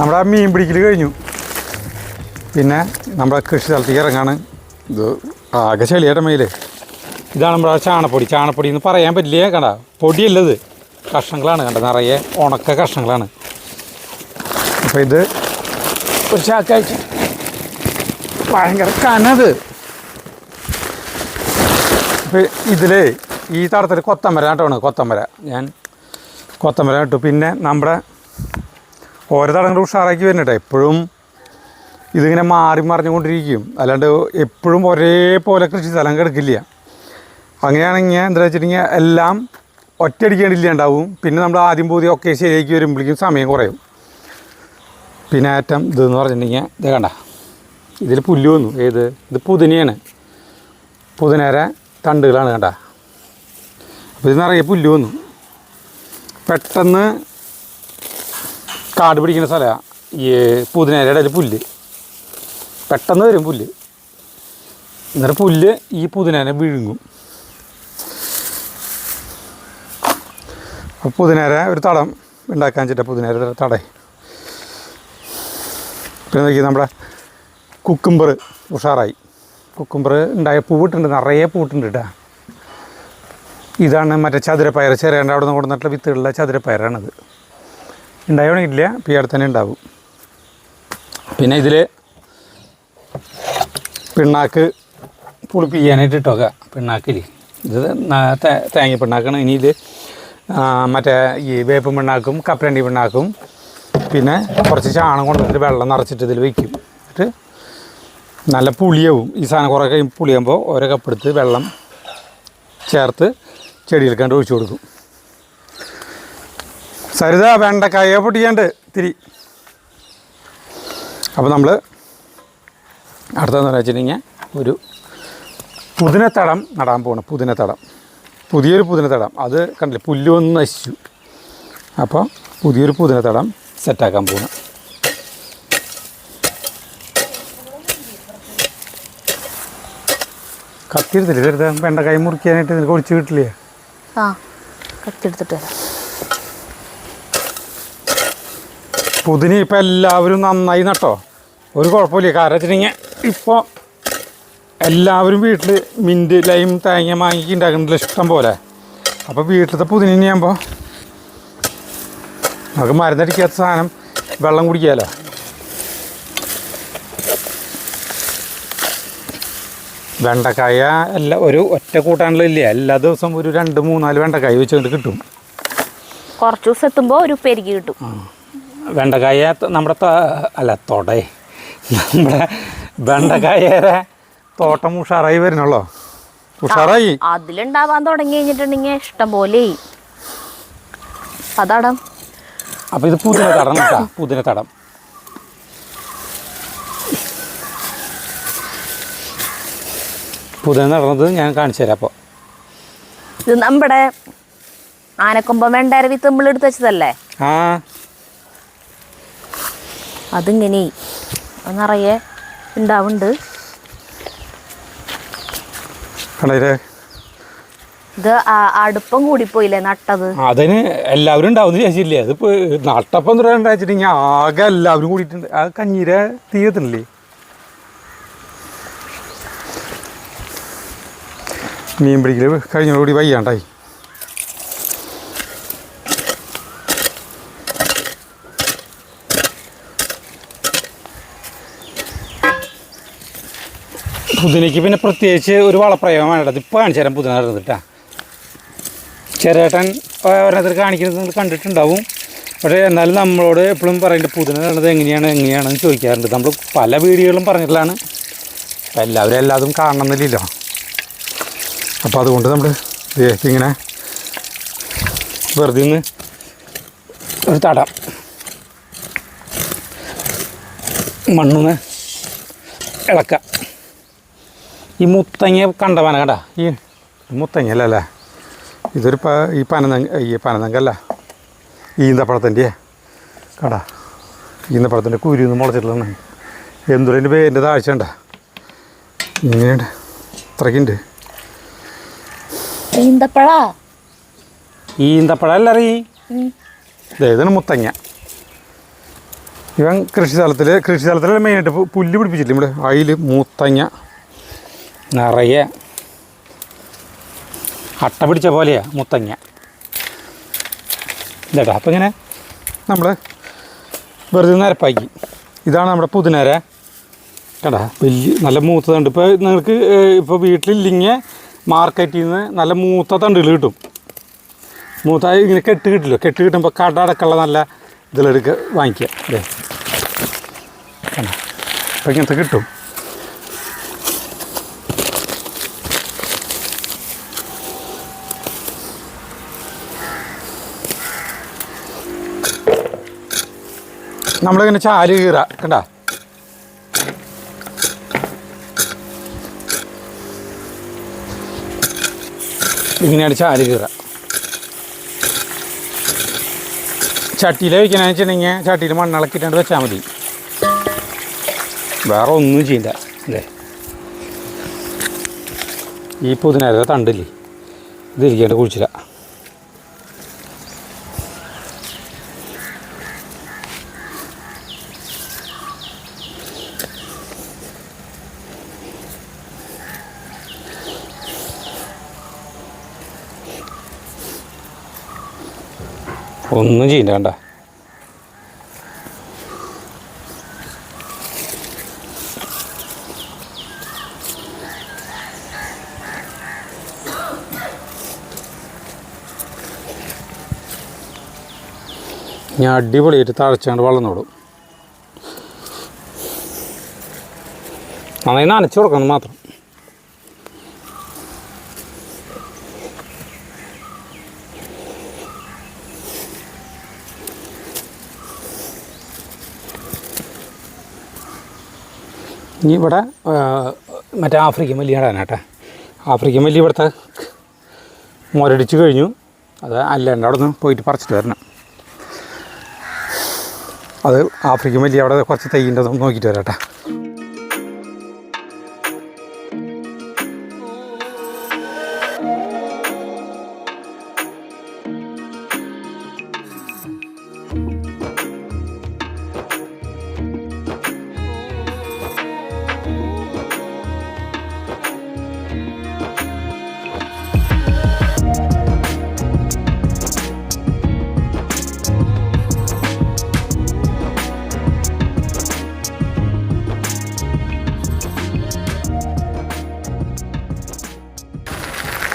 നമ്മുടെ മീൻ പിടിക്കൽ കഴിഞ്ഞു. പിന്നെ നമ്മുടെ കൃഷി സ്ഥലത്തേക്ക് ഇറങ്ങാണ്. ഇത് ആകെ ചെളിയുടെ മേല്. ഇതാണ് നമ്മുടെ ചാണപ്പൊടി. ചാണപ്പൊടി എന്ന് പറയാൻ പറ്റില്ല. കണ്ട പൊടിയല്ലത്, കഷ്ണങ്ങളാണ്. കണ്ട നിറയെ ഉണക്ക കഷ്ണങ്ങളാണ്. അപ്പോൾ ഇത് ഒരു ചാക്കയച്ച് ഭയങ്കര കനത്. അപ്പോൾ ഇതിൽ ഈ തടത്തിൽ കൊത്തമര കേട്ടോ. കൊത്തമര ഞാൻ കൊത്തമര ഇട്ടു. പിന്നെ നമ്മുടെ ഓരോ തടങ്ങൾ ഉഷാറാക്കി വരുന്നുണ്ട്. എപ്പോഴും ഇതിങ്ങനെ മാറി മറിഞ്ഞുകൊണ്ടിരിക്കും. അല്ലാണ്ട് എപ്പോഴും ഒരേപോലെ കൃഷി സ്ഥലം കിടക്കില്ല. അങ്ങനെയാണെങ്കിൽ എന്താ വെച്ചിട്ടുണ്ടെങ്കിൽ എല്ലാം ഒറ്റയടിക്കേണ്ടില്ല ഉണ്ടാവും. പിന്നെ നമ്മൾ ആദ്യം പോയി ഒക്കെ ശരിയാക്കി വരുമ്പോഴേക്കും സമയം കുറയും. പിന്നെ ഏറ്റവും ഇതെന്ന് പറഞ്ഞിട്ടുണ്ടെങ്കിൽ ഇത് കണ്ട, ഇതിൽ പുല്ല് വന്നു. ഇത് പുതിനയാണ്. പുതിനേരെ തണ്ടുകളാണ് കണ്ട. അപ്പോൾ ഇത് നിറയെ പുല്ല് വന്നു. പെട്ടെന്ന് കാട് പിടിക്കുന്ന സ്ഥലമാണ് ഈ പുതിനേരയുടെ ഇടയിൽ പുല്ല്. പെട്ടെന്ന് വരും പുല്ല്. എന്നിട്ട് പുല്ല് ഈ പുതിനേനെ വിഴുങ്ങും. അപ്പോൾ പുതിനേര ഒരു തടം ഉണ്ടാക്കാൻ വെച്ചിട്ട് പുതിനേര തട. പിന്നെ നോക്കി നമ്മുടെ കുക്കുംബർ ഉഷാറായി. കുക്കുംബർ ഉണ്ടായ പൂവിട്ടുണ്ട്, നിറയെ പൂവിട്ടുണ്ട് കേട്ടോ. ഇതാണ് മറ്റേ ചതുരപ്പയർ. ചെറിയേണ്ട അവിടെ നിന്ന് കൊടുത്തിട്ടുള്ള വിത്തുകളുള്ള ചതുരപ്പയറാണിത്. ഉണ്ടാവണമെന്നില്ല, പിയാടെ തന്നെ ഉണ്ടാവും. പിന്നെ ഇതിൽ പിണ്ണാക്ക് പുളിപ്പിക്കാനായിട്ട് ഇട്ടോക്കുക. പിണ്ണാക്കിൽ ഇത് തേങ്ങ പിണ്ണാക്കാണ്. ഇനി ഇത് മറ്റേ ഈ വേപ്പ് പിണ്ണാക്കും കപ്പലണ്ടി പിണ്ണാക്കും പിന്നെ കുറച്ച് ചാണം കൊണ്ടുവന്നിട്ട് വെള്ളം നിറച്ചിട്ട് ഇതിൽ വയ്ക്കും. എന്നിട്ട് നല്ല പുളിയാവും. ഈ സാധനം കുറേ കഴിയുമ്പോൾ പുളിയാകുമ്പോൾ ഓരോ കപ്പെടുത്ത് വെള്ളം ചേർത്ത് ചെടികൾക്കാണ്ട് ഒഴിച്ചു കൊടുക്കും. സരിത വെണ്ടക്കായ പൊട്ടിക്കാണ്ട് തിരി. അപ്പോൾ നമ്മൾ അടുത്തതെന്ന് വെച്ചിട്ടുണ്ടെങ്കിൽ ഒരു പുതിനത്തടം നടാൻ പോകണം. പുതിനത്തടം, പുതിയൊരു പുതിനത്തടം. അത് കണ്ടില്ലേ, പുല്ല് വന്ന് നശിച്ചു. അപ്പോൾ പുതിയൊരു പുതിനത്തടം സെറ്റാക്കാൻ പോകണം. കത്തിയെടുത്തില്ലേ വെറുതെ വെണ്ടക്കായ മുറിക്കാനായിട്ട് നിനക്ക് ഒഴിച്ച് കിട്ടില്ലേ? കത്തിയെടുത്തിട്ട് പുതിന ഇപ്പം എല്ലാവരും നന്നായി നട്ടോ. ഒരു കുഴപ്പമില്ല. കാരണം വെച്ചിട്ടുണ്ടെങ്കിൽ ഇപ്പോൾ എല്ലാവരും വീട്ടിൽ മിൻറ്റ് ലൈം തേങ്ങ മാങ്ങി ഉണ്ടാക്കുന്നുണ്ടല്ലോ ഇഷ്ടം പോലെ. അപ്പോൾ വീട്ടിലത്തെ പുതിന ആകുമ്പോൾ നമുക്ക് മരുന്നടിക്കാത്ത സാധനം വെള്ളം കുടിക്കാമല്ലോ. വെണ്ടക്കായ ഒരു ഒറ്റ കൂട്ടാനുള്ളില്ല. എല്ലാ ദിവസവും ഒരു 2-3-4 വെണ്ടക്കായ വെച്ചുകൊണ്ട് കിട്ടും. കുറച്ച് ദിവസം എത്തുമ്പോൾ ഒരു പെരുകി കിട്ടും. വെണ്ടക്കായ നമ്മുടെ നമ്മുടെ വെണ്ടക്കായരെ തോട്ടം ഉഷാറായി വരുന്നുള്ളോ. ഉഷാറായി അതിലുണ്ടാവാൻ തുടങ്ങി കഴിഞ്ഞിട്ടുണ്ടെങ്കിൽ ഇഷ്ടം പോലെ അതാടം. അപ്പോൾ ഇത് പുതിന തടം കേട്ടോ. പുതിന തടം പുതിന നടന്നത് ഞാൻ കാണിച്ചു തരാം. അപ്പോൾ ഇത് നമ്മുടെ ആനക്കൊമ്പം വെണ്ടര വിത്ത് നമ്മൾ എടുത്ത് വെച്ചതല്ലേ? അതിങ്ങനെ നിറയെ ഉണ്ടാവുന്നുണ്ട്. ഇത് അടുപ്പം കൂടിപ്പോയില്ലേ നട്ടത്? അതിന് എല്ലാവരും ഉണ്ടാവും വിചാരിച്ചില്ലേ. അതിപ്പോൾ നട്ടപ്പം ഉണ്ടാച്ചിട്ടുണ്ടെങ്കിൽ ആകെ എല്ലാവരും കൂടിയിട്ടുണ്ട്. ആ കഞ്ഞീരെ തീയത്തില്ലേ. മീൻ പിടിക്കൽ കഴിഞ്ഞോടുകൂടി വയ്യാണ്ടായി. പുതിനയ്ക്ക് പിന്നെ പ്രത്യേകിച്ച് ഒരു വളപ്രയോഗം വേണ്ടത്. ഇപ്പോൾ കാണിച്ചു തരാം പുതിന നടന്നിട്ടാ. ചെറിയേട്ടൻ ഓരോരുത്തർ കാണിക്കുന്നത് നിങ്ങൾ കണ്ടിട്ടുണ്ടാവും. പക്ഷേ എന്നാലും നമ്മളോട് എപ്പോഴും പറയുന്നുണ്ട് പുതിന നടന്നത് എങ്ങനെയാണെന്ന് ചോദിക്കാറുണ്ട്. നമ്മൾ പല വീഡിയോകളും പറഞ്ഞിട്ടുള്ളതാണ്. അപ്പം എല്ലാവരും എല്ലാതും കാണണമെന്നില്ലല്ലോ. അപ്പോൾ അതുകൊണ്ട് നമ്മൾ ഇങ്ങനെ വെറുതെ നിന്ന് ഒരു തടം മണ്ണിന്ന് ഇളക്കുക. ഈ മുത്തങ്ങ കണ്ടവാന കണ്ട, ഈ മുത്തങ്ങ അല്ലല്ലേ, ഇതൊരു ഈ പനനങ്കല്ല, ഈന്തപ്പഴത്തിൻ്റെ കട. ഈന്തപ്പഴത്തിൻ്റെ കുരുന്ന് മുളച്ചിട്ടുള്ളതാണ്. എന്തൊരു പേരിൻ്റെ താഴ്ച ഉണ്ട. ഇങ്ങനെയുണ്ട്, ഇത്രയ്ക്കുണ്ട്. ഈന്തപ്പഴ അല്ലറി, ഇതാണ് മുത്തങ്ങ. ഇവൻ കൃഷി സ്ഥലത്തിൽ മെയിനായിട്ട് പുല്ല് പിടിപ്പിച്ചില്ല ഇവിടെ. അതിൽ മൂത്തങ്ങ നിറയെ അട്ട പിടിച്ച പോലെയാണ് മുത്തങ്ങ ഇതേട്ടാ. അപ്പം ഇങ്ങനെ നമ്മൾ വെറുതെ നിരപ്പാക്കി. ഇതാണ് നമ്മുടെ പുതിനര കേട്ടാ. വലിയ നല്ല മൂത്ത തണ്ട്. ഇപ്പോൾ നിങ്ങൾക്ക് ഇപ്പോൾ വീട്ടിലില്ലെങ്കിൽ മാർക്കറ്റിൽ നിന്ന് നല്ല മൂത്ത തണ്ടുകൾ കിട്ടും. മൂത്ത ഇങ്ങനെ കെട്ട് കിട്ടില്ലോ. കെട്ട് കിട്ടുമ്പോൾ കട അടക്കമുള്ള നല്ല ഇതിലെടുക്കുക വാങ്ങിക്കുക. അതെ അപ്പം ഇങ്ങനത്തെ കിട്ടും. നമ്മളിങ്ങനെ ചാല് കീറ കണ്ട. ഇങ്ങനെയാണ് ചാല് കീറ. ചട്ടിയിൽ വയ്ക്കണമെന്ന് വെച്ചിട്ടുണ്ടെങ്കിൽ ചട്ടിയിൽ മണ്ണിളക്കിയിട്ടാണ്ട് വെച്ചാൽ മതി. വേറെ ഒന്നും ചെയ്യില്ല അല്ലേ. ഈ പുതിനര തണ്ടില്ലേ ഇതിരിക്കേണ്ട കുഴിച്ചില്ല. ഒന്നും ചെയ്യണ്ട കണ്ട. ഞാൻ അടിപൊളിയായിട്ട് തഴച്ചാണ്ട് വളർന്നോടും. നന്നായി നനച്ചു കൊടുക്കണം മാത്രം. ഇനി ഇവിടെ മറ്റേ ആഫ്രിക്കൻ മല്ലി നടാനാട്ടെ. ആഫ്രിക്കൻ മല്ലി ഇവിടുത്തെ മുരടിച്ച് കഴിഞ്ഞു. അത് അല്ലേണ്ട അവിടെ നിന്ന് പോയിട്ട് പറിച്ചിട്ട് വരണം. അത് ആഫ്രിക്കൻ മല്ലി അവിടെ കുറച്ച് തൈയുണ്ടെന്ന് നോക്കിയിട്ട് വരാട്ടെ.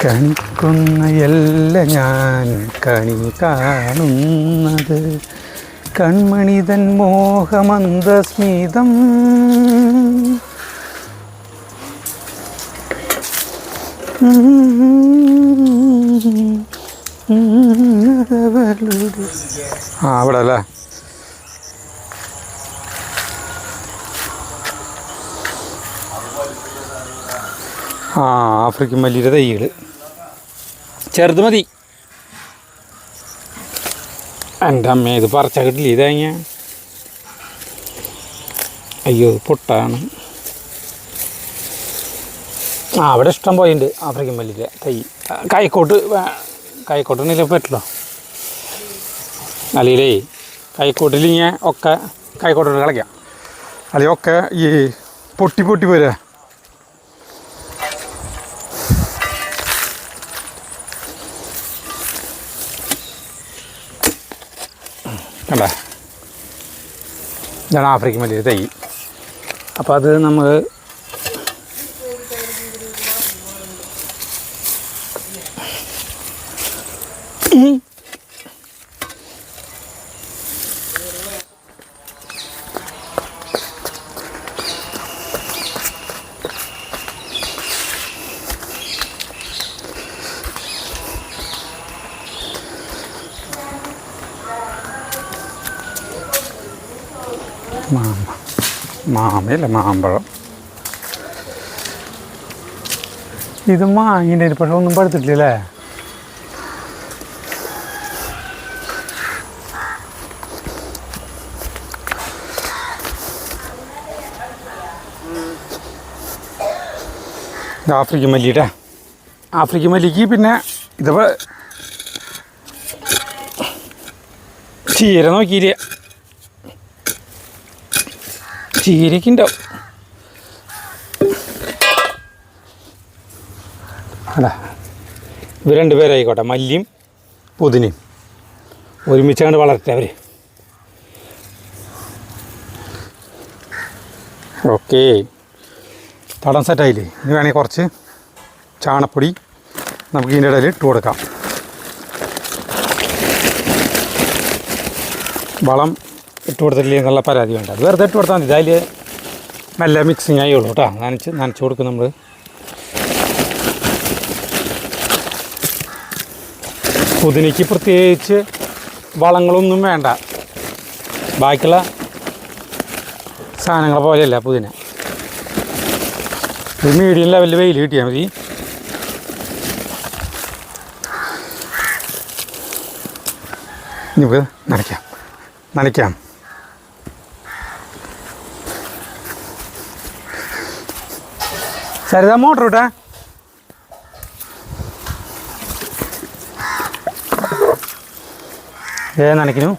കണിക്കൊന്നയല്ല ഞാൻ കണി കാണുന്നത്, കൺമണിതൻ മോഹമന്ദസ്മിതം. അവിടെ അല്ലേ. ആഫ്രിക്കൻ മല്ലിയുടെ തൈകൾ ചെറുത് മതി. എൻ്റെ അമ്മ ഇത് പറിച്ച കിട്ടില്ല. ഇതേങ്ങ അയ്യോ പൊട്ടാണ്. അവിടെ ഇഷ്ടം പോയിട്ടുണ്ട് ആഫ്രിക്കൻ മല്ലിയുടെ തൈ. കൈക്കോട്ടുണ്ടെങ്കിൽ പറ്റില്ലോ. അല്ലെങ്കിലേ കൈക്കോട്ടിലിങ്ങനെ ഒക്കെ കൈക്കോട്ടിട്ട് കളിക്കാം. അല്ലെങ്കിൽ ഒക്കെ ഈ പൊട്ടി പോരാ. കണ്ട, ഇതാണ് ആഫ്രിക്കൻ മല്ലിയുടെ തൈ. അപ്പോൾ അത് നമ്മൾ മാമയല്ല മാമ്പഴം. ഇത് മാങ്ങിൻ്റെ പക്ഷെ ഒന്നും പഴുത്തിട്ടില്ലേ. ആഫ്രിക്കൻ മല്ലിയുടെ ആഫ്രിക്കൻ മല്ലിക്ക് പിന്നെ ഇതിപ്പോൾ ചീര നോക്കിയില്ല. ചീരയ്ക്ക് ഉണ്ടാവും. അല്ല ഇവർ രണ്ടുപേരായിക്കോട്ടെ, മല്ലിയും പുതിനയും ഒരുമിച്ചങ്ങോട്ട് വളരട്ടെ അവർ. ഓക്കേ, തടം സെറ്റായില്ലേ? ഇനി വേണമെങ്കിൽ കുറച്ച് ചാണപ്പൊടി നമുക്ക് ഇതിൻ്റെ ഇടയിൽ ഇട്ട് കൊടുക്കാം. വളം ഇട്ട് കൊടുത്തിട്ടില്ലേ എന്നുള്ള പരാതി വേണ്ട, അത് വെറുതെ ഇട്ട് കൊടുത്താൽ മതി. അതിൽ നല്ല മിക്സിങ് ആയുള്ളൂ കേട്ടോ. നനച്ച് കൊടുക്കും നമ്മൾ. പുതിനയ്ക്ക് പ്രത്യേകിച്ച് വളങ്ങളൊന്നും വേണ്ട, ബാക്കിയുള്ള സാധനങ്ങളെ പോലെയല്ല പുതിന. ഒരു മീഡിയം ലെവലിൽ വെയിൽ കിട്ടിയാൽ മതി. ഇനിയിപ്പോൾ നനയ്ക്കാം. സരിതാ മോട്ടർ ഇട്ടാ. നനയ്ക്കുന്നു.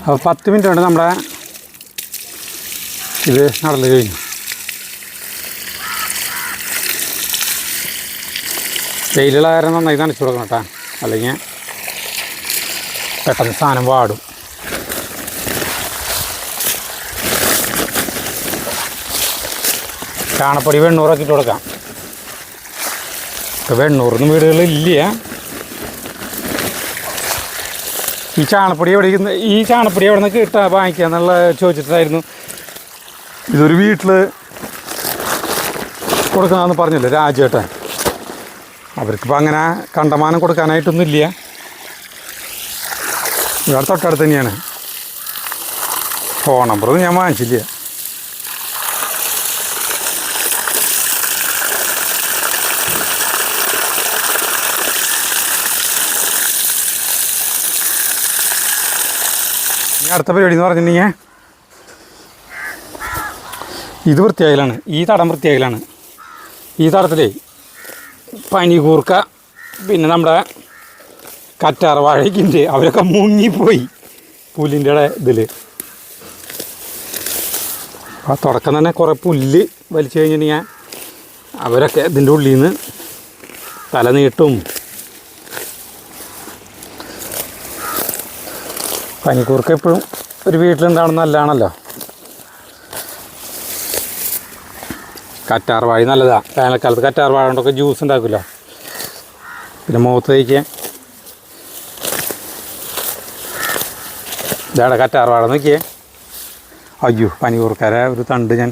അപ്പോൾ 10 മിനിറ്റ് കൊണ്ട് നമ്മുടെ ഇത് നടന്നു കഴിഞ്ഞു. വെയിലുള്ള കാരണം നന്നായി നനച്ചു കൊടുക്കണം കേട്ടോ, അല്ലെങ്കിൽ പെട്ടെന്ന് സാധനം വാടും. ചാണപ്പൊടി വെണ്ണൂറൊക്കെ ഇട്ട് കൊടുക്കാം. ഇപ്പോൾ വെണ്ണൂറൊന്നും വീടുകളിലില്ല. ഈ ചാണപ്പൊടി എവിടെ നിന്ന് കിട്ടാൻ വാങ്ങിക്കുക എന്നുള്ള ചോദിച്ചിട്ടായിരുന്നു. ഇതൊരു വീട്ടിൽ കൊടുക്കണമെന്ന് പറഞ്ഞില്ലേ രാജേട്ടൻ. അവർക്കിപ്പോൾ അങ്ങനെ കണ്ടമാനം കൊടുക്കാനായിട്ടൊന്നുമില്ല. ഇവിടെ തൊട്ടടുത്ത് തന്നെയാണ്. ഫോൺ നമ്പറൊന്നും ഞാൻ വാങ്ങിച്ചില്ല. അടുത്ത പരിപാടി എന്ന് പറഞ്ഞിട്ടുണ്ടെങ്കിൽ ഇത് വൃത്തിയാക്കലാണ്. ഈ തടം വൃത്തിയാക്കലാണ്. ഈ തടത്തിലേ പനികൂർക്ക പിന്നെ നമ്മുടെ കറ്റാർ വാഴയ്ക്കുണ്ട്, അവരൊക്കെ മുങ്ങിപ്പോയി പുല്ലിൻ്റെ ഇതിൽ. അപ്പോൾ തുടക്കം തന്നെ കുറേ പുല്ല് വലിച്ചു കഴിഞ്ഞിട്ടുണ്ടെങ്കിൽ അവരൊക്കെ ഇതിൻ്റെ ഉള്ളിൽ നിന്ന് തല നീട്ടും. പനിക്കൂർക്ക എപ്പോഴും ഒരു വീട്ടിലുണ്ടാവണം നല്ലതാണല്ലോ. കറ്റാർ വാഴ നല്ലതാണ്. വേനൽക്കാലത്ത് കറ്റാർ വാഴ കൊണ്ടൊക്കെ ജ്യൂസ് ഉണ്ടാക്കുമല്ലോ. പിന്നെ മുഖത്ത് തേക്കാൻ ഇതാടെ കറ്റാർ വാഴ നോക്കിയേ. അയ്യോ, പനിക്കൂർക്കര ഒരു തണ്ട് ഞാൻ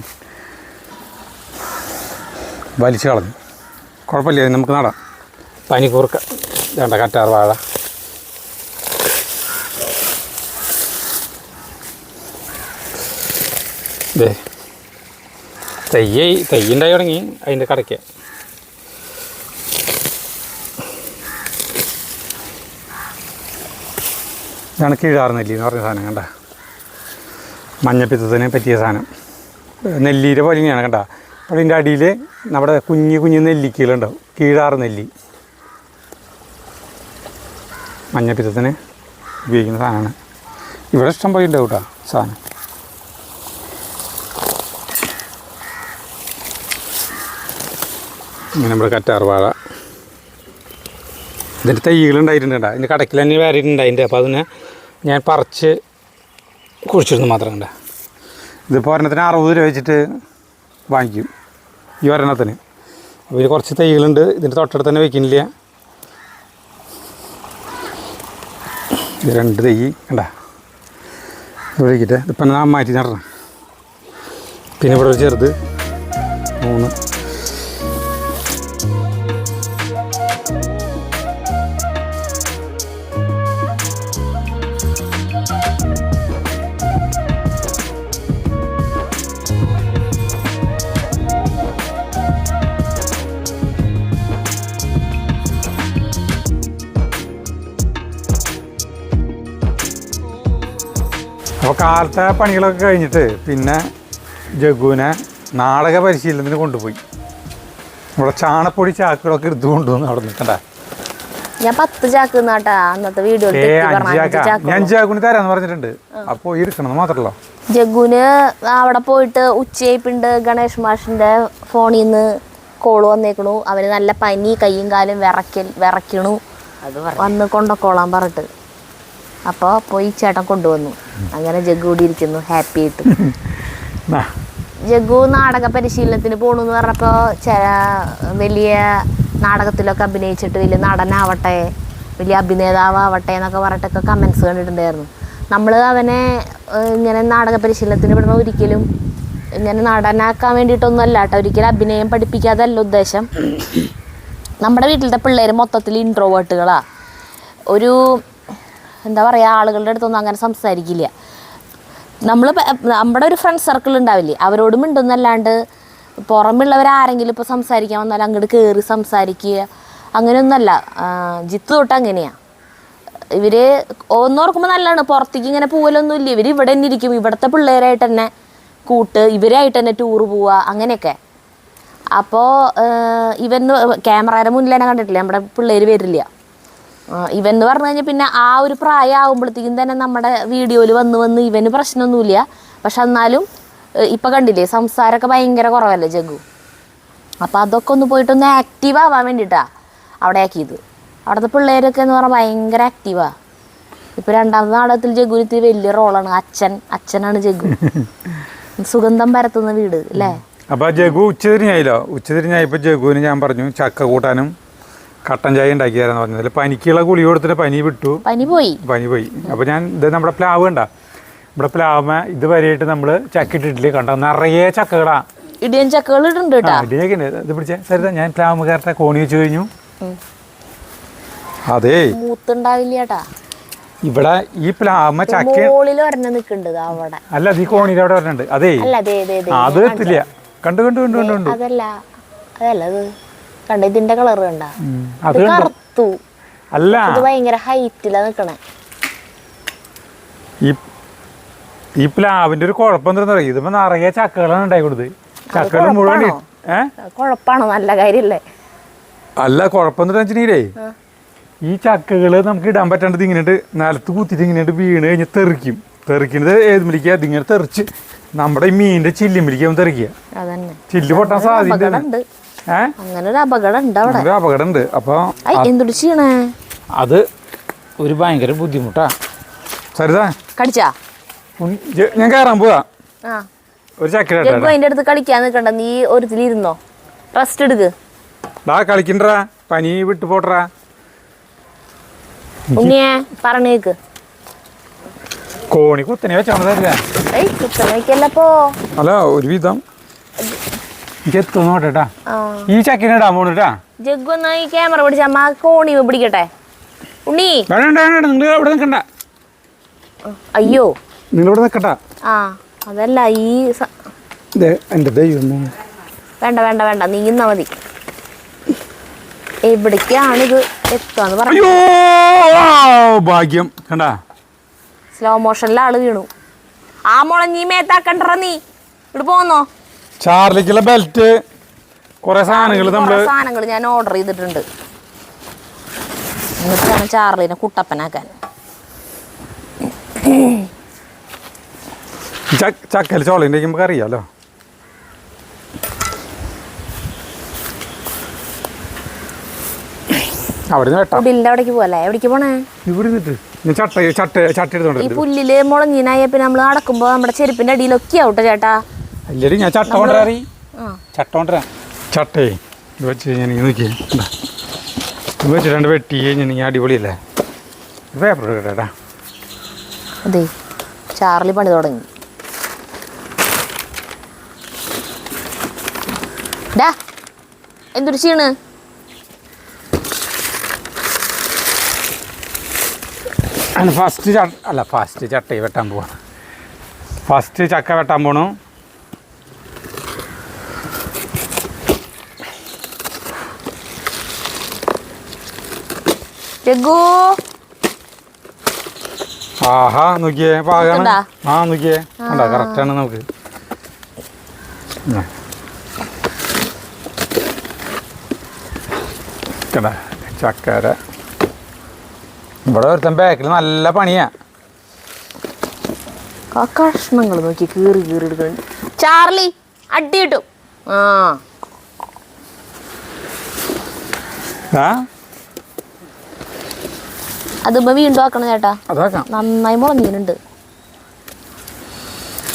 വലിച്ചു കളഞ്ഞു. കുഴപ്പമില്ല, നമുക്ക് നടാം. പനിക്കൂർക്ക ഇതാണ്ട കറ്റാർ വാഴ. ഇതേ തെയ്യുണ്ടായി തുടങ്ങി അതിൻ്റെ കടയ്ക്ക്. ഇതാണ് കീഴാറ് നെല്ലി എന്ന് പറഞ്ഞ സാധനം. കണ്ട, മഞ്ഞപ്പിത്തത്തിന് പറ്റിയ സാധനം. നെല്ലിയുടെ പോലെ തന്നെയാണ്. കണ്ട, അപ്പോൾ ഇതിൻ്റെ അടിയിൽ നമ്മുടെ കുഞ്ഞു നെല്ലിക്കലുണ്ടാവും. കീഴാറ് നെല്ലി മഞ്ഞപ്പിത്തത്തിന് ഉപയോഗിക്കുന്ന സാധനമാണ്. ഇവിടെ ഇഷ്ടം പോലെ ഉണ്ടാവും കേട്ടോ സാധനം. ഇങ്ങനെ നമ്മുടെ കറ്റാർ വാഴ ഇതിൻ്റെ തൈകളുണ്ടായിട്ടുണ്ട്. അതിൻ്റെ കടക്കിൽ തന്നെ വേറിയിട്ടുണ്ടായിട്ടുണ്ട്. അപ്പോൾ അതിനെ ഞാൻ പറിച്ച് കുഴിച്ചിരുന്നു മാത്രം. കണ്ട, ഇതിപ്പോൾ ഒരെണ്ണത്തിന് 60 രൂപ വെച്ചിട്ട് വാങ്ങിക്കും ഈ ഒരെണ്ണത്തിന്. അപ്പോൾ ഇതിൽ കുറച്ച് തൈകളുണ്ട്. ഇതിൻ്റെ തൊട്ടടുത്ത് തന്നെ വയ്ക്കുന്നില്ല. ഇത് 2 തൈ കണ്ട ഇവിടെ വയ്ക്കിട്ട് ഇപ്പം ഞാൻ മാറ്റി നടണം. പിന്നെ ഇവിടെ ഒരു ചെറുത് 3. അപ്പോൾ കാലത്തെ പണികളൊക്കെ കഴിഞ്ഞിട്ട് പിന്നെ ജഗ്ഗുവിനെ നാടക പരിശീലനത്തിന് കൊണ്ടുപോയി. നമ്മുടെ ചാണപ്പൊടി ചാക്കുകളൊക്കെ എടുത്തു കൊണ്ടുവന്ന് അവിടെ നിൽക്കണ്ട. ഞാൻ 10 ചാക്ക് നാട്ടാ അന്നത്തെ വീഡിയോ ഞാൻ ജാഗുന് തരാന്ന് പറഞ്ഞിട്ടുണ്ട്. അപ്പൊ ഇരിക്കണം മാത്രല്ലോ. ജഗ്ഗുന് അവിടെ പോയിട്ട് ഉച്ചയായിപ്പുണ്ട്. ഗണേഷ് മാഷിന്റെ ഫോണിൽ നിന്ന് കോള് വന്നേക്കണു. അവന് നല്ല പനി, കയ്യും കാലും വിറയ്ക്കണു. വന്ന് കൊണ്ടക്കോളാൻ പറഞ്ഞിട്ട്. അപ്പോൾ പോയി ചേട്ടൻ കൊണ്ടുവന്നു. അങ്ങനെ ജഗ്ഗു കൂടി ഇരിക്കുന്നു ഹാപ്പി ആയിട്ട്. ജഗ്ഗു നാടക പരിശീലനത്തിന് പോകണമെന്ന് പറഞ്ഞപ്പോൾ വലിയ നാടകത്തിലൊക്കെ അഭിനയിച്ചിട്ട് വലിയ നടനാവട്ടെ, വലിയ അഭിനേതാവട്ടെ എന്നൊക്കെ പറഞ്ഞിട്ടൊക്കെ കമൻസ് കണ്ടിട്ടുണ്ടായിരുന്നു. നമ്മൾ അവനെ ഇങ്ങനെ നാടക പരിശീലനത്തിന് വിടണം ഒരിക്കലും ഇങ്ങനെ നടനാക്കാൻ വേണ്ടിയിട്ടൊന്നും അല്ല കേട്ടോ. ഒരിക്കലും അഭിനയം പഠിപ്പിക്കാതല്ല ഉദ്ദേശം. നമ്മുടെ വീട്ടിലത്തെ പിള്ളേർ മൊത്തത്തിൽ ഇൻട്രോവേർട്ടുകളാണ്. ഒരു എന്താ പറയുക, ആളുകളുടെ അടുത്തൊന്നും അങ്ങനെ സംസാരിക്കില്ല. നമ്മുടെ ഒരു ഫ്രണ്ട് സർക്കിൾ ഉണ്ടാവില്ലേ, അവരോട് മിണ്ടുന്നല്ലാണ്ട് പുറമുള്ളവരാരെങ്കിലും ഇപ്പോൾ സംസാരിക്കാൻ വന്നാൽ അങ്ങോട്ട് കയറി സംസാരിക്കുക അങ്ങനെയൊന്നുമല്ല. ജിത്ത് തൊട്ട് അങ്ങനെയാണ്. ഇവർ ഒന്നോർക്കുമ്പോൾ നല്ലതാണ്. പുറത്തേക്ക് ഇങ്ങനെ പോകലൊന്നുമില്ല. ഇവർ ഇവിടെ തന്നെ ഇരിക്കും. ഇവിടുത്തെ പിള്ളേരായിട്ട് തന്നെ ഇവരായിട്ട് തന്നെ ടൂറ് പോവുക അങ്ങനെയൊക്കെ. അപ്പോൾ ഇവന്ന് ക്യാമറയുടെ മുന്നിൽ തന്നെ കണ്ടിട്ടില്ല, നമ്മുടെ പിള്ളേർ വരില്ല. ഇവന്ന് പറഞ്ഞു കഴിഞ്ഞാൽ പിന്നെ ആ ഒരു പ്രായം ആകുമ്പോഴത്തേക്കും തന്നെ നമ്മുടെ വീഡിയോയിൽ വന്ന് ഇവന് പ്രശ്നമൊന്നുമില്ല. പക്ഷെ എന്നാലും ഇപ്പം കണ്ടില്ലേ സംസാരമൊക്കെ ഭയങ്കര കുറവല്ലേ ജഗ്ഗു. അപ്പോൾ അതൊക്കെ ഒന്ന് പോയിട്ടൊന്ന് ആക്റ്റീവ് ആവാൻ വേണ്ടിയിട്ടാണ് അവിടെ ആക്കിയത്. അവിടുത്തെ പിള്ളേരൊക്കെ എന്ന് പറഞ്ഞാൽ ഭയങ്കര ആക്റ്റീവാണ്. ഇപ്പോൾ രണ്ടാമത്തെ നാടകത്തിൽ ജഗ്ഗുവിന് വലിയ റോളാണ്. അച്ഛനാണ് ജഗ്ഗു. സുഗന്ധം പരത്തുന്ന വീട് അല്ലേ. അപ്പോൾ ജഗ്ഗു ഉച്ചതിരിഞ്ഞായപ്പോൾ ജഗ്ഗുവിന് ഞാൻ പറഞ്ഞു ചക്ക കൂട്ടാനും കട്ടൻ ചായ ഉണ്ടാക്കിയാരെന്ന് പറഞ്ഞതിൽ പനിക്കുള്ള ഗുളിക കൊടുത്തിട്ട് പനി വിട്ടു. പനി പോയി. അപ്പോൾ ഞാൻ ഇത് നമ്മുടെ പ്ലാവ് കണ്ട, ഇവിടെ പ്ലാവ് ഇതുവരെയായിട്ട് നമ്മൾ ചക്ക ഇട്ടിട്ടില്ലേ, കണ്ടോ നിറയെ ചക്കകളാ. ഇടിയൻ ചക്കകൾ ഇടുന്നുണ്ട് കേട്ടോ. ഇടിയൊക്കെ ഉണ്ട്. ഇത് പിടിച്ചേ സരിത, ഞാൻ പ്ലാവ് കയറട്ടെ കോണി വെച്ച് കഴിഞ്ഞു. അതേ മൂത്തുണ്ടാവില്ല ചേട്ടാ. ഇവിടെ ഈ പ്ലാവ് ചക്ക അവിടെ അല്ല, ഈ കോണിയിൽ അവിടെ വരണുണ്ട്. അതേ അത് എത്തില്ല. കണ്ടു അതല്ല അത് കണ്ട, ഇതിന്റെ കളർ കണ്ട, കറുത്തു. അല്ല ഭയങ്കര ഹൈറ്റിലാ നിക്കണേ. ഈ പ്ലാവിന്റെ ഒരു കുഴപ്പം എന്താ പറയുക, ഇതിപ്പോ നിറയെ ചക്കകളാണ് ഉണ്ടായി കൊടുത്തത്. ചക്കകൾ മുഴുവൻ കുഴപ്പമാണോ? നല്ല കാര്യല്ലേ. അല്ല, കുഴപ്പം എന്താ വെച്ചിട്ടുണ്ടെങ്കിലേ ഈ ചക്കകള് നമുക്ക് ഇടാൻ പറ്റാണ്ടത് ഇങ്ങനെ നിലത്ത് കുത്തിട്ട് ഇങ്ങനെ വീണ് കഴിഞ്ഞ് തെറിക്കുന്നത് ഏത് മിലിക്കുക, ഇതിങ്ങനെ തെറിച്ച് നമ്മുടെ ഈ മീനിന്റെ ചില്ലിമിലിക്കാവും തെറിക്കുക. ചില്ല് പൊട്ടാൻ സാധ്യത. അങ്ങനെ ഒരു അപകടം ഉണ്ട്. അപ്പൊ എന്തൊരു ചെയ്യണേ, അത് ഒരു ഭയങ്കര ബുദ്ധിമുട്ടാ. സരിതാ കടിച്ചാ ഞാൻ കയറാൻ പോവാ. ഒരു ചക്ക അതിന്റെ അടുത്ത് കളിക്കാൻ നിൽക്കണ്ട, നീ ഒരുത്തിലിരുന്നോ, റെസ്റ്റ് എടുക്ക്. കളിക്കണ്ടാ, പനി വിട്ടു പോട്ടറാ. ഉണ്ണിയെ പറഞ്ഞേക്ക്. കോണി കുത്തനെ വെച്ചോണ്ടല്ലോ. അല്ല, ഒരുവിധം എത്തുന്നോട്ടാ. ഈ ചക്കിനെ ഇടാൻ പോണിട്ടാ. ജഗ്ഗു എന്നാ ഈ ക്യാമറ പിടിച്ച അമ്മ കോണി പിടിക്കട്ടെ. ഉണ്ണി നിങ്ങൾ ഇവിടെ നിൽക്കണ്ട. അയ്യോ നിങ്ങൾ ഇവിടെ നിൽക്കട്ട. അതല്ല ഈ എന്റെ ദൈവം. വേണ്ട നീങ്ങുന്ന മതി. എവിടേക്കാണിത് എത്താന്ന് പറഞ്ഞു. ഭാഗ്യം കണ്ടാ, സ്ലോ മോഷനിൽ ആള് വീണു. ആ മോളെ നീ മേത്താക്കണ്ട, നീ ഇവിടെ പോന്നോ. ചാർലിക്കുള്ള ബെൽറ്റ്, കുറെ സാധനങ്ങൾ ഞാൻ ഓർഡർ ചെയ്തിട്ടുണ്ട്. എന്നിട്ടാണ് ചാർലിനെ കുട്ടപ്പനാക്കാൻ. ചക്കല് ചോളയുണ്ടെങ്കിൽ അറിയാലോ. അവിടേക്ക് പോലെ എവിടേക്ക് പോണേ? ഈ പുല്ലില് മുളഞ്ഞീനായ പിന്നെ നമ്മള് നടക്കുമ്പോ നമ്മുടെ ചെരുപ്പിന്റെ അടിയിലൊക്കെ ആവട്ടെ ചേട്ടാ. ഞാൻ ചട്ടേ വെച്ച് വെച്ചിട്ട് വെട്ടി കഴിഞ്ഞാൽ അടിപൊളിയല്ലേ. പേപ്പർ കേട്ടാ. അതെ, ചാർലി പണി തുടങ്ങി. എന്തൊരു ചെയ്യണ്? ഫസ്റ്റ് ചട്ട വെട്ടാൻ പോവാണ്. ഫസ്റ്റ് ചക്ക വെട്ടാൻ പോണു. ആഹാ നോക്കിയേ, പാകാണ്. നോക്കിയേ, കറക്റ്റാണ്. നമുക്ക് ചക്കര ഇവിടെ ഒരുത്തൻ ബാക്കിൽ നല്ല പണിയാ. ആ കഷ്ണങ്ങൾ നോക്കി കീറി കീറി എടുക്കുന്നുണ്ട്. ചാർലി അടി കിട്ടും. ആ ആ അതിപ്പോ വീണ്ടും ആക്കണം ചേട്ടാ. അതാക്കാം. നന്നായി മുളഞ്ഞിട്ടുണ്ട്.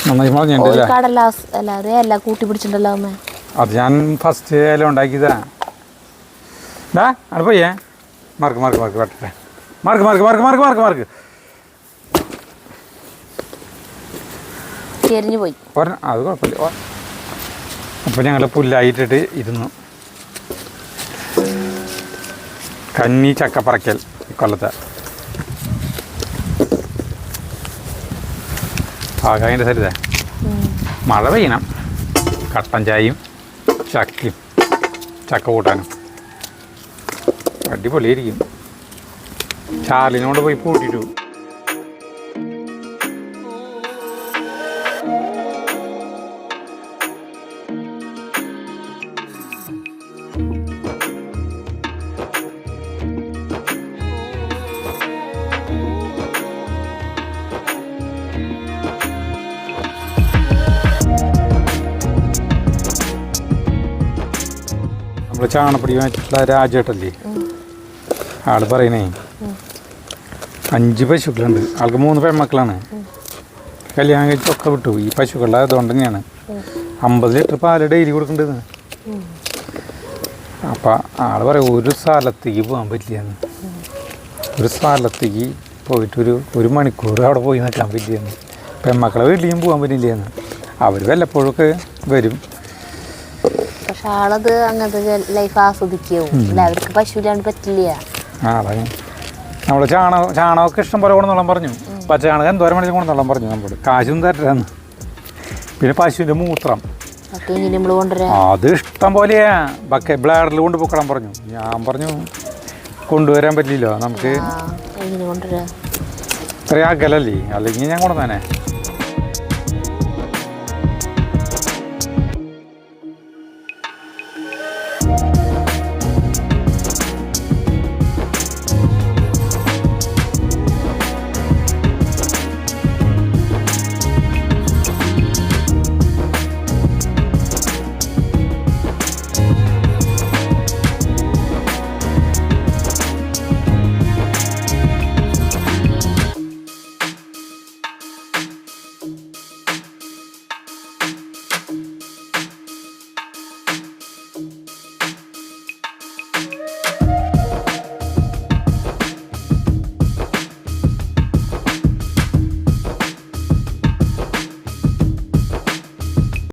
നന്നായി ഒരു മുളഞ്ഞിട്ടില്ല. കടലാസ് എല്ലാവരും എല്ലാം കൂട്ടി പിടിച്ചിട്ടുണ്ടല്ലോ അമ്മ. അത് ഞാൻ ഫസ്റ്റ് ഇല ഉണ്ടാക്കിയതാ. അവിടെ പോയേ മാർക്ക് മാർക്ക് മാർക്ക് വെട്ടട്ടെ. Mark mark mark mark mark mark ചെരിഞ്ഞു പോയി. അത് കുഴപ്പമില്ല. അപ്പോൾ ഞങ്ങൾ പുല്ലായിട്ടിട്ട് ഇരുന്നു. കന്നി ചക്കപ്പറക്കൽ കൊല്ലത്തെ ആകാതിൻ്റെ സരിതേ. മഴ പെയ്യണം. കട്ടൻ ചായയും ചക്കയും ചക്ക കൂട്ടാനും അടിപൊളിയായിരിക്കും. ചാർലിനോട് പോയി പൂട്ടിട്ടു. നമ്മൾ ചാണപ്പൊടി വാങ്ങിച്ചിട്ടുള്ള രാജേട്ടല്ലേ, ആള് പറയണേ 5 പശുക്കളുണ്ട്. ആൾക്ക് 3 പെൺമക്കളാണ്. കല്യാണം കഴിച്ചൊക്കെ വിട്ടു. ഈ പശുക്കളുടെ അതുകൊണ്ട് തന്നെയാണ് 50 ലിറ്റർ പാല് ഡെയിലി കൊടുക്കേണ്ടത്. അപ്പം ആൾ പറയും ഒരു സ്ഥലത്തേക്ക് പോകാൻ പറ്റില്ലെന്ന്. ഒരു സ്ഥലത്തേക്ക് പോയിട്ട് ഒരു മണിക്കൂർ അവിടെ പോയി നിൽക്കാൻ പറ്റില്ലെന്ന്. പെൺമക്കളെ വീട്ടിലേക്കും പോകാൻ പറ്റില്ലെന്ന്. അവർ വല്ലപ്പോഴൊക്കെ വരും. പക്ഷെ ആളത് അങ്ങനത്തെ ലൈഫ് ആസ്വദിക്കും. അവർക്ക് പശുവിലാണ്ട് പറ്റില്ല. ആ അതെ. നമ്മൾ ചാണകമൊക്കെ ഇഷ്ടം പോലെ കൊണ്ടുവന്നോളാൻ പറഞ്ഞു. പച്ച ചാണകം എന്തോരം വേണമെങ്കിൽ കൊണ്ടുവന്നോളാൻ പറഞ്ഞു. നമ്മൾ കാശും തരാന്ന്. പിന്നെ പശുവിൻ്റെ മൂത്രം അത് ഇഷ്ടം പോലെയാ. ബ്ലാഡറിൽ കൊണ്ടുപോക്കണം പറഞ്ഞു. ഞാൻ പറഞ്ഞു കൊണ്ടുവരാൻ പറ്റില്ലല്ലോ നമുക്ക്, ഇത്രയും അകലല്ലേ, അല്ലെങ്കിൽ ഞാൻ കൊണ്ടുവന്നേനെ.